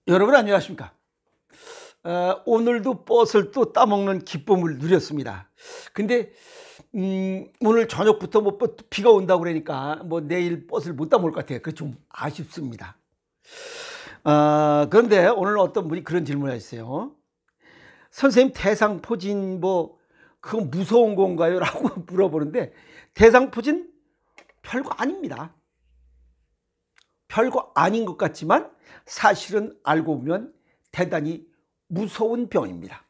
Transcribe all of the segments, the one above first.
여러분 안녕하십니까? 오늘도 버스를 또 따먹는 기쁨을 누렸습니다. 근데 오늘 저녁부터 비가 온다고 그러니까 내일 버스를 못 따먹을 것 같아요. 그래서 좀 아쉽습니다. 그런데 오늘 어떤 분이 그런 질문을 하셨어요. 선생님, 대상포진 그거 무서운 건가요? 라고 물어보는데, 대상포진 별거 아닙니다. 별거 아닌 것 같지만 사실은 알고 보면 대단히 무서운 병입니다.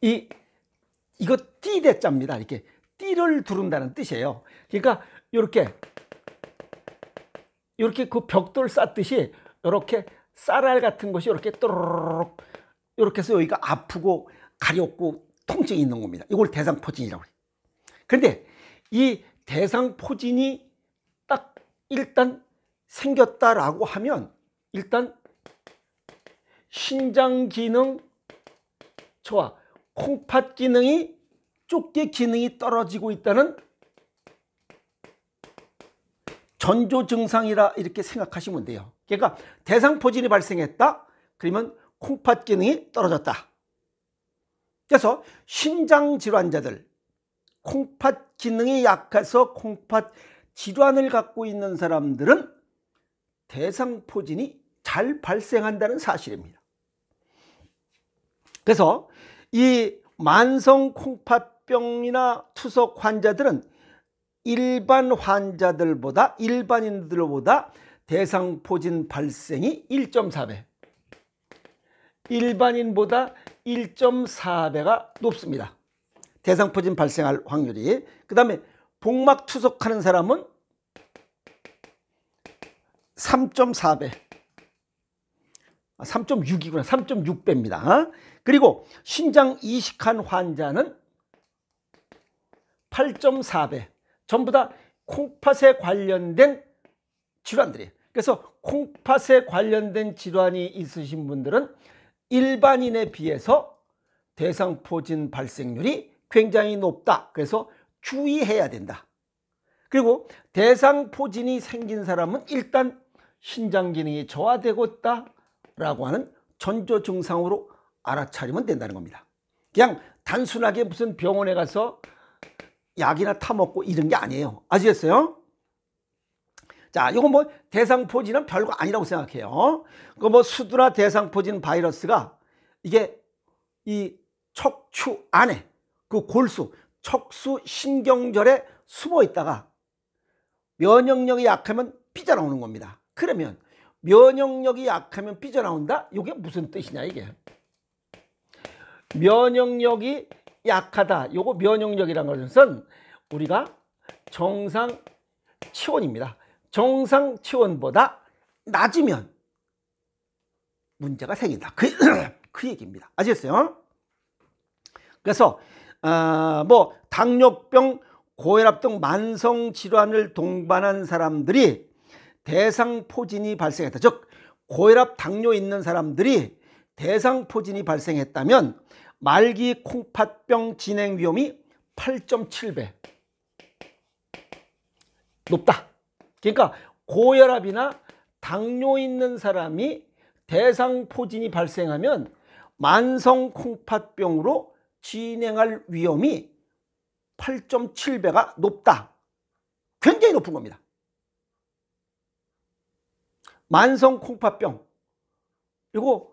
이거 띠대자입니다. 이렇게 띠를 두른다는 뜻이에요. 그러니까 이렇게 그 벽돌 쌓듯이 이렇게 쌀알 같은 것이 이렇게 또르륵 이렇게 해서 여기가 아프고 가렵고 통증이 있는 겁니다. 이걸 대상포진이라고 해요. 그런데 이 대상포진이 딱 일단 생겼다라고 하면 일단 신장 기능 저하 콩팥 기능이 쪽계 기능이 떨어지고 있다는 전조 증상이라 이렇게 생각하시면 돼요. 그러니까 대상포진이 발생했다 그러면 콩팥 기능이 떨어졌다. 그래서 신장 질환자들 콩팥 기능이 약해서 콩팥 질환을 갖고 있는 사람들은 대상포진이 잘 발생한다는 사실입니다. 그래서 이 만성 콩팥병이나 투석 환자들은 일반인들보다 대상포진 발생이 1.4배, 일반인보다 1.4배가 높습니다. 대상포진 발생할 확률이. 그 다음에 복막 투석하는 사람은 3.4배, 3.6이구나, 3.6배입니다. 그리고 신장 이식한 환자는 8.4배. 전부 다 콩팥에 관련된 질환들이에요. 그래서 콩팥에 관련된 질환이 있으신 분들은 일반인에 비해서 대상포진 발생률이 굉장히 높다. 그래서 주의해야 된다. 그리고 대상포진이 생긴 사람은 일단 신장 기능이 저하되고 있다라고 하는 전조 증상으로 알아차리면 된다는 겁니다. 그냥 단순하게 무슨 병원에 가서 약이나 타먹고 이런 게 아니에요. 아시겠어요? 자, 이거 대상포진은 별거 아니라고 생각해요. 수두나 대상포진 바이러스가 이게 이 척추 안에 그 골수, 척수 신경절에 숨어 있다가 면역력이 약하면 삐져나오는 겁니다. 그러면 면역력이 약하면 삐져나온다? 이게 무슨 뜻이냐 이게. 면역력이 약하다. 요거 면역력이라는 것은 우리가 정상 치원입니다. 정상 치원보다 낮으면 문제가 생긴다. 그 얘기입니다. 아시겠어요? 그래서 당뇨병, 고혈압 등 만성 질환을 동반한 사람들이 대상포진이 발생했다. 즉 고혈압, 당뇨 있는 사람들이 대상포진이 발생했다면 말기 콩팥병 진행 위험이 8.7배 높다. 그러니까 고혈압이나 당뇨 있는 사람이 대상포진이 발생하면 만성 콩팥병으로 진행할 위험이 8.7배가 높다. 굉장히 높은 겁니다. 만성 콩팥병 이거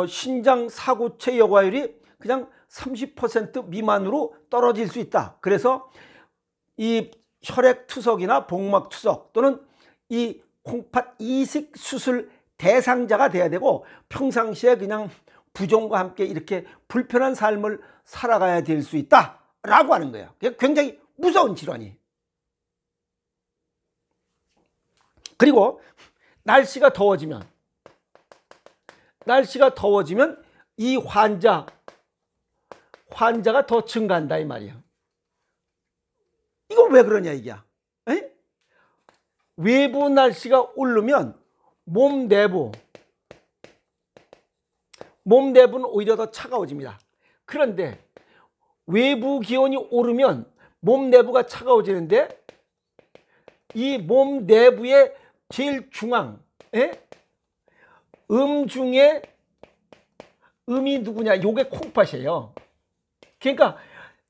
신장 사고체 여과율이 그냥 30% 미만으로 떨어질 수 있다. 그래서 이 혈액 투석이나 복막 투석 또는 이 콩팥 이식 수술 대상자가 돼야 되고 평상시에 그냥 부종과 함께 이렇게 불편한 삶을 살아가야 될 수 있다라고 하는 거예요. 굉장히 무서운 질환이. 그리고 날씨가 더워지면 이 환자가 더 증가한다 이 말이에요. 이건 왜 그러냐 이게야. 외부 날씨가 오르면 몸 내부는 오히려 더 차가워집니다. 그런데 외부 기온이 오르면 몸 내부가 차가워지는데 이 몸 내부의 제일 중앙 중에 음이 누구냐? 요게 콩팥이에요. 그러니까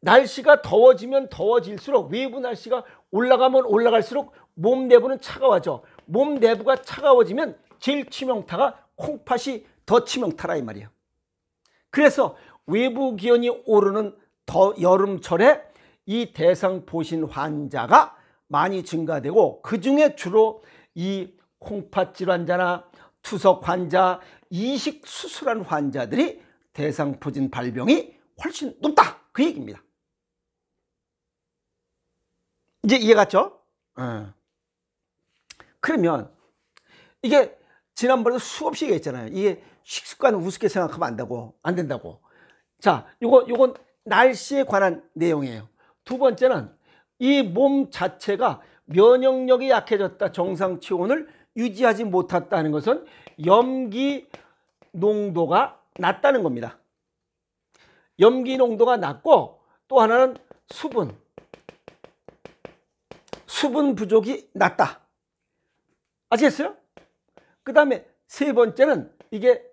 날씨가 더워지면 더워질수록 외부 날씨가 올라가면 올라갈수록 몸 내부는 차가워져. 몸 내부가 차가워지면 제일 치명타가 콩팥이 더 치명타라 이 말이에요. 그래서 외부 기온이 오르는 여름철에 이 대상포진 환자가 많이 증가되고, 그 중에 주로 이 콩팥 질환자나 투석 환자, 이식 수술한 환자들이 대상포진 발병이 훨씬 높다, 그 얘기입니다. 이제 이해갔죠? 그러면 이게 지난번에도 수없이 얘기했잖아요. 이게 식습관을 우습게 생각하면 안 된다고. 자, 요건 날씨에 관한 내용이에요. 두 번째는 이 몸 자체가 면역력이 약해졌다, 정상 체온을 유지하지 못했다는 것은 염기 농도가 낮다는 겁니다. 염기 농도가 낮고, 또 하나는 수분 부족이 낮다. 아시겠어요? 그 다음에 세 번째는 이게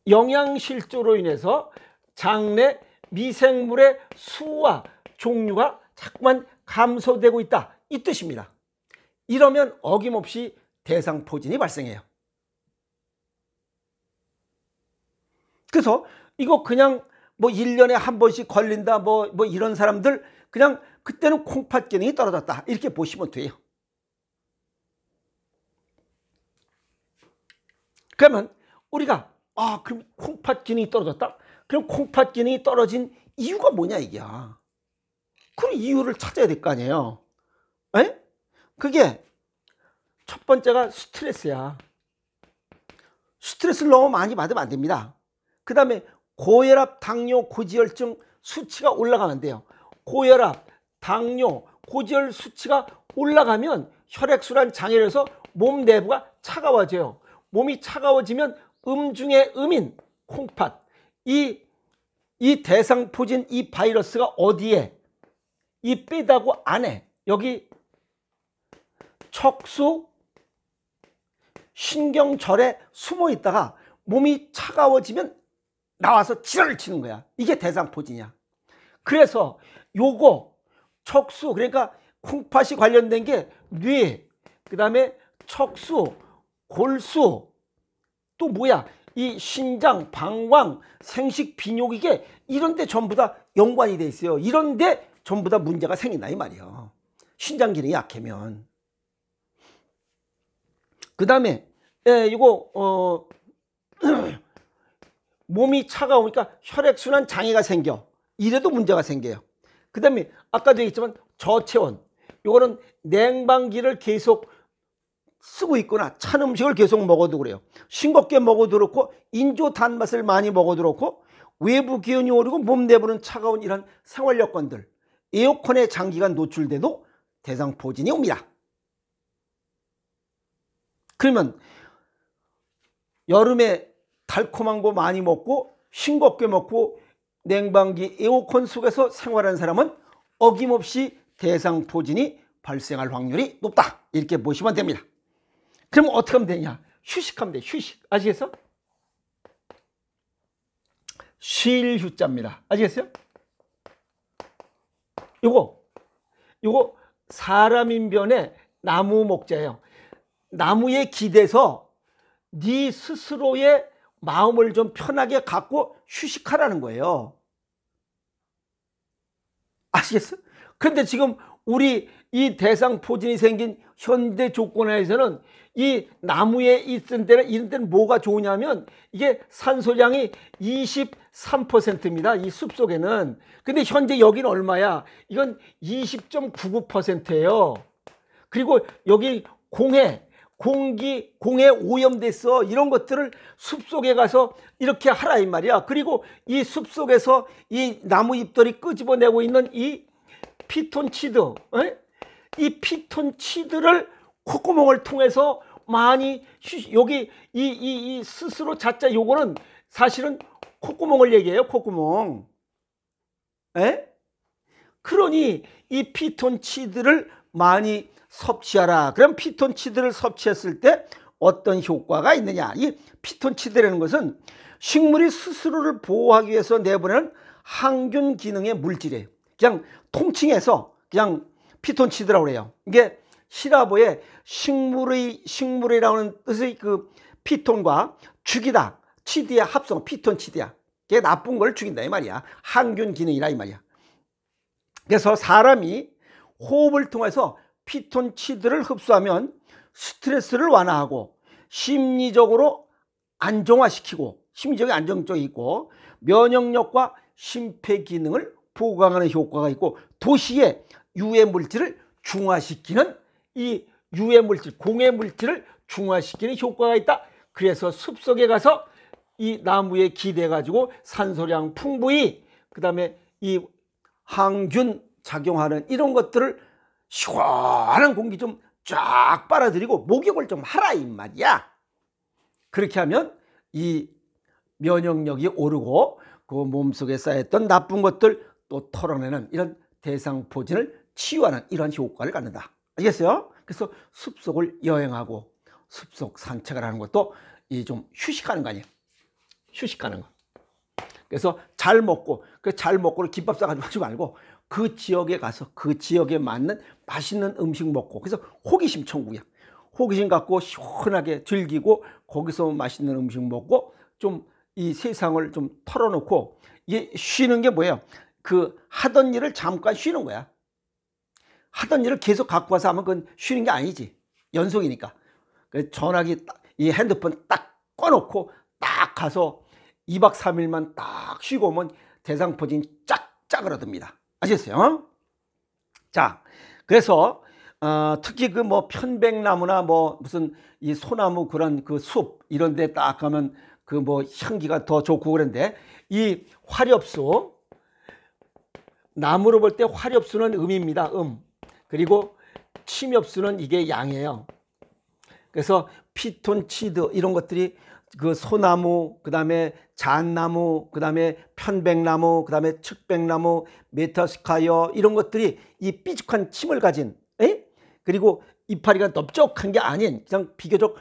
영양실조로 인해서 장내 미생물의 수와 종류가 자꾸만 감소되고 있다, 이 뜻입니다. 이러면 어김없이 대상포진이 발생해요. 그래서 이거 그냥 뭐 1년에 한 번씩 걸린다 뭐 이런 사람들 그냥 그때는 콩팥 기능이 떨어졌다, 이렇게 보시면 돼요. 그러면 우리가 그럼 콩팥 기능이 떨어졌다? 그럼 콩팥 기능이 떨어진 이유가 뭐냐 이게야. 그럼 이유를 찾아야 될 거 아니에요. 에? 그게 첫 번째가 스트레스야. 스트레스를 너무 많이 받으면 안 됩니다. 그 다음에 고혈압, 당뇨, 고지혈증 수치가 올라가면 안 돼요. 고혈압, 당뇨, 고지혈 수치가 올라가면 혈액순환 장애를 해서 몸 내부가 차가워져요. 몸이 차가워지면 중에 음인 콩팥, 이 대상포진 이 바이러스가 어디에? 이 뼈다구 안에, 여기 척수 신경절에 숨어 있다가 몸이 차가워지면 나와서 지랄을 치는 거야. 이게 대상포진이야. 그래서 요거 척수, 그러니까 콩팥이 관련된 게 뇌, 그 다음에 척수, 골수, 또 뭐야, 이 신장, 방광, 생식, 비뇨, 이게 이런 데 전부 다 연관이 돼 있어요. 이런 데 전부 다 문제가 생긴다 이 말이에요. 신장 기능이 약하면. 그 다음에 이거 몸이 차가우니까 혈액순환 장애가 생겨. 이래도 문제가 생겨요. 그 다음에 아까도 얘기했지만 저체온, 이거는 냉방기를 계속 쓰고 있거나 찬 음식을 계속 먹어도 그래요. 싱겁게 먹어도 그렇고, 인조 단맛을 많이 먹어도 그렇고, 외부 기온이 오르고 몸 내부는 차가운 이런 생활 여건들, 에어컨에 장기간 노출돼도 대상포진이 옵니다. 그러면 여름에 달콤한 거 많이 먹고 싱겁게 먹고 냉방기, 에어컨 속에서 생활하는 사람은 어김없이 대상포진이 발생할 확률이 높다, 이렇게 보시면 됩니다. 그럼 어떻게 하면 되냐? 휴식하면 돼. 휴식. 아시겠어? 쉴 휴자입니다. 아시겠어요? 요거 사람인변의 나무 목자예요. 나무에 기대서 네 스스로의 마음을 좀 편하게 갖고 휴식하라는 거예요. 아시겠어? 근데 지금 우리 이 대상포진이 생긴 현대 조건에서는 이 나무에 있은 데는, 이런 데는 뭐가 좋으냐면 이게 산소량이 23%입니다. 이 숲속에는. 근데 현재 여기는 얼마야? 이건 20.99%예요. 그리고 여기 공해 오염됐어. 이런 것들을 숲속에 가서 이렇게 하라 이 말이야. 그리고 이 숲속에서 이 나무 잎들이 끄집어내고 있는 이 피톤치드, 이 피톤치드를 콧구멍을 통해서 많이 여기 이 스스로 자자, 요거는 사실은 콧구멍을 얘기해요. 콧구멍. 에? 그러니 이 피톤치드를 많이 섭취하라. 그럼 피톤치드를 섭취했을 때 어떤 효과가 있느냐. 이 피톤치드라는 것은 식물이 스스로를 보호하기 위해서 내보내는 항균 기능의 물질이에요. 그냥 통칭해서 그냥 피톤치드라고 그래요. 이게 시라보에 식물이라는 뜻의 그 피톤과 죽이다, 치드의 합성, 피톤치드야. 그게 나쁜 걸 죽인다 이 말이야. 항균 기능이라 이 말이야. 그래서 사람이 호흡을 통해서 피톤치드를 흡수하면 스트레스를 완화하고 심리적으로 안정화시키고, 심리적인 안정적이 있고 면역력과 심폐 기능을 보강하는 효과가 있고, 도시의 유해 물질을 중화시키는, 이 유해 물질, 공해 물질을 중화시키는 효과가 있다. 그래서 숲속에 가서 이 나무에 기대 가지고 산소량 풍부히, 그 다음에 이 항균 작용하는 이런 것들을 시원한 공기 좀 쫙 빨아들이고 목욕을 좀 하라 이 말이야. 그렇게 하면 이 면역력이 오르고 그 몸속에 쌓였던 나쁜 것들 또 털어내는 이런 대상포진을 치유하는 이런 효과를 갖는다. 알겠어요? 그래서 숲속을 여행하고 숲속 산책을 하는 것도 이 좀 휴식하는 거 아니에요. 휴식하는 거. 그래서 잘 먹고, 그 잘 먹고를 김밥 싸가지고 하지 말고 그 지역에 가서 그 지역에 맞는 맛있는 음식 먹고, 그래서 호기심 천국이야. 호기심 갖고 시원하게 즐기고 거기서 맛있는 음식 먹고 좀 이 세상을 좀 털어놓고, 이게 쉬는 게 뭐예요? 그 하던 일을 잠깐 쉬는 거야. 하던 일을 계속 갖고 와서 하면 그건 쉬는 게 아니지. 연속이니까. 전화기 이 핸드폰 딱 꺼놓고 딱 가서 2박 3일만 딱 쉬고 오면 대상포진이 쫙 짜그러듭니다. 아시겠어요? 자, 그래서 특히 그 뭐 편백나무나 뭐 무슨 이 소나무 그런 그 숲 이런 데 딱 가면 그 뭐 향기가 더 좋고 그런데, 이 화렵수, 나무로 볼 때 화렵수는 음입니다. 그리고 침엽수는 이게 양이에요. 그래서 피톤치드 이런 것들이 그 소나무, 그 다음에 잣나무, 그 다음에 편백나무, 그 다음에 측백나무, 메타스카이어 이런 것들이 이 삐죽한 침을 가진, 그리고 이파리가 넓적한 게 아닌 그냥 비교적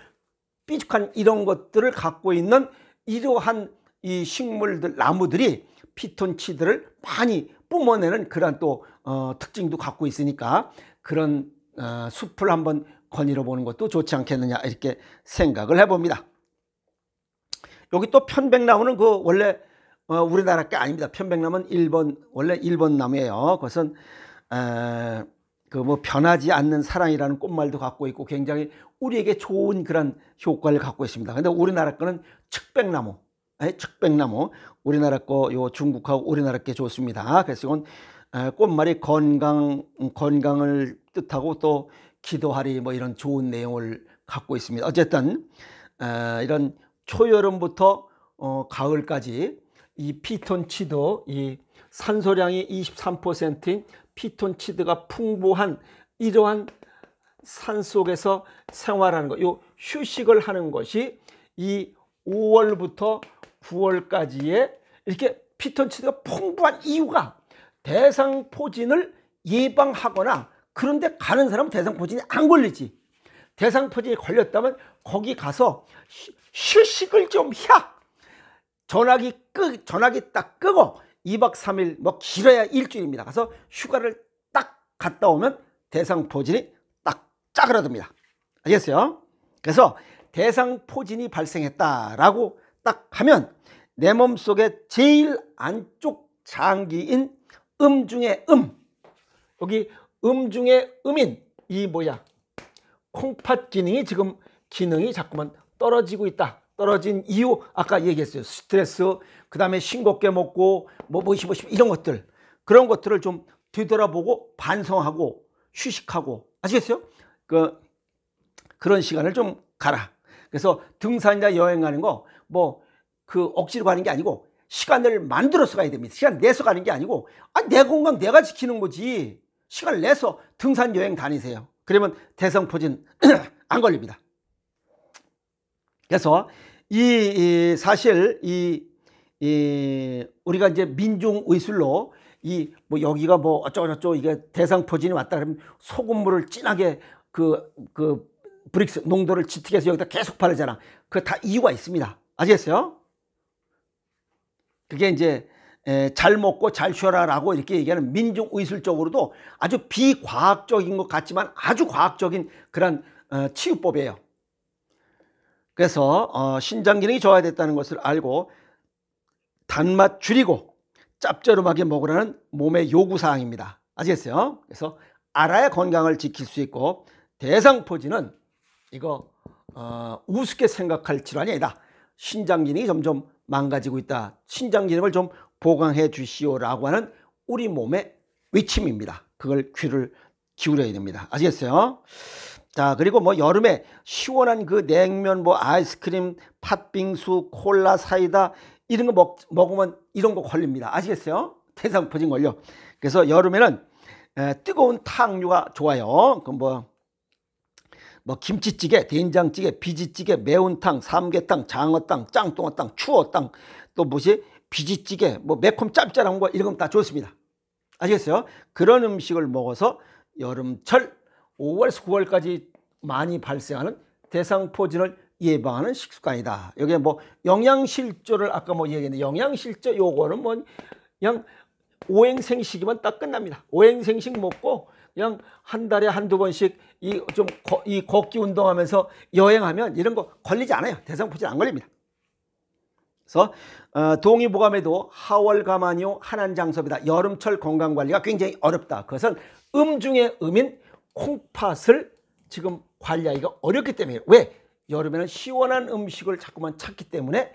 삐죽한 이런 것들을 갖고 있는 이러한 이 식물들, 나무들이 피톤치드를 많이 뿜어내는 그런 또 특징도 갖고 있으니까 그런 숲을 한번 거닐어 보는 것도 좋지 않겠느냐 이렇게 생각을 해봅니다. 여기 또 편백나무는 그 원래 우리나라 게 아닙니다. 편백나무는 원래 일본 나무예요. 그것은 그 뭐 변하지 않는 사랑이라는 꽃말도 갖고 있고 굉장히 우리에게 좋은 그런 효과를 갖고 있습니다. 근데 우리나라 거는 측백나무, 측백나무, 우리나라 거 요 중국하고 우리나라 게 좋습니다. 그래서 이건 꽃말이 건강을 뜻하고 또 기도하리 뭐 이런 좋은 내용을 갖고 있습니다. 어쨌든 이런 초여름부터 가을까지 이 피톤치드, 이 산소량이 23%인 피톤치드가 풍부한 이러한 산 속에서 생활하는 것, 요 휴식을 하는 것이 이 5월부터 9월까지의 이렇게 피톤치드가 풍부한 이유가 대상포진을 예방하거나, 그런데 가는 사람은 대상포진이 안 걸리지. 대상포진이 걸렸다면 거기 가서 휴식을 좀 해야, 전화기 딱 끄고 2박 3일 뭐 길어야 일주일입니다. 가서 휴가를 딱 갔다 오면 대상포진이 딱 짜그라듭니다. 알겠어요? 그래서 대상포진이 발생했다라고 딱 하면 내 몸속에 제일 안쪽 장기인 중에 여기 중에 음인 이 뭐야 콩팥 기능이 지금 기능이 자꾸만 떨어지고 있다. 떨어진 이유 아까 얘기했어요. 스트레스, 그 다음에 싱겁게 먹고 뭐 이런 것들, 그런 것들을 좀 되돌아보고 반성하고 휴식하고, 아시겠어요? 그런 시간을 좀 가라. 그래서 등산이나 여행 가는 거 뭐 그 억지로 가는 게 아니고 시간을 만들어서 가야 됩니다. 시간 내서 가는 게 아니고 내 건강 내가 지키는 거지. 시간을 내서 등산 여행 다니세요. 그러면 대상포진 안 걸립니다. 그래서 사실 이 우리가 이제 민중의술로 이 뭐 여기가 뭐 어쩌고저쩌고 이게 대상포진이 왔다 그러면 소금물을 진하게 그 브릭스 농도를 짙게 해서 여기다 계속 바르잖아. 그 다 이유가 있습니다. 아시겠어요? 그게 이제 잘 먹고 잘 쉬어라라고 이렇게 얘기하는 민중의술적으로도 아주 비과학적인 것 같지만 아주 과학적인 그런 치유법이에요. 그래서 신장 기능이 저하됐다는 것을 알고 단맛 줄이고 짭조름하게 먹으라는 몸의 요구사항입니다. 아시겠어요? 그래서 알아야 건강을 지킬 수 있고 대상포진은 이거 우습게 생각할 질환이 아니다. 신장 기능이 점점 망가지고 있다. 신장 기능을 좀 보강해 주시오라고 하는 우리 몸의 외침입니다. 그걸 귀를 기울여야 됩니다. 아시겠어요? 자, 그리고 뭐 여름에 시원한 그 냉면, 뭐 아이스크림, 팥빙수, 콜라, 사이다 이런 거 먹으면 이런 거 걸립니다. 아시겠어요? 대상포진 걸려. 그래서 여름에는 뜨거운 탕류가 좋아요. 그 뭐 김치찌개, 된장찌개, 비지찌개, 매운탕, 삼계탕, 장어탕, 짱뚱어탕, 추어탕, 또 뭐지 비지찌개, 뭐 매콤 짭짤한 거 이런 건 다 좋습니다. 아시겠어요? 그런 음식을 먹어서 여름철 5월에서 9월까지 많이 발생하는 대상포진을 예방하는 식습관이다. 여기에 뭐 영양실조를 아까 뭐 얘기했는데 영양실조 요거는 뭐 그냥 오행생식이면 딱 끝납니다. 오행생식 먹고 그냥 한 달에 한두 번씩 이 걷기 운동하면서 여행하면 이런 거 걸리지 않아요. 대상포진 안 걸립니다. 그래서 동의보감에도 하월가만이요 한한장섭이다. 여름철 건강관리가 굉장히 어렵다. 그것은 중에 음인 콩팥을 지금 관리하기가 어렵기 때문에 왜? 여름에는 시원한 음식을 자꾸만 찾기 때문에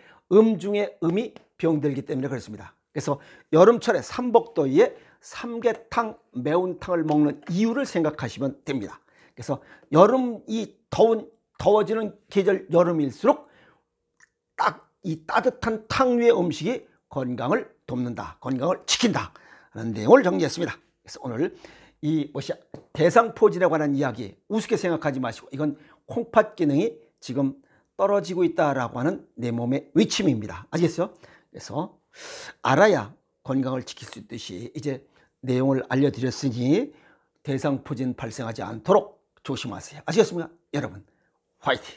중에 음이 병들기 때문에 그렇습니다. 그래서 여름철에 삼복더위에 삼계탕, 매운탕을 먹는 이유를 생각하시면 됩니다. 그래서 여름이 더워지는 계절 여름일수록 딱 이 따뜻한 탕류의 음식이 건강을 돕는다. 건강을 지킨다. 라는 내용을 정리했습니다. 그래서 오늘 이 뭐시 대상포진에 관한 이야기 우습게 생각하지 마시고 이건 콩팥 기능이 지금 떨어지고 있다라고 하는 내 몸의 외침입니다. 아시겠어요? 그래서 알아야 건강을 지킬 수 있듯이 이제 내용을 알려드렸으니 대상포진 발생하지 않도록 조심하세요. 아시겠습니까? 여러분 화이팅!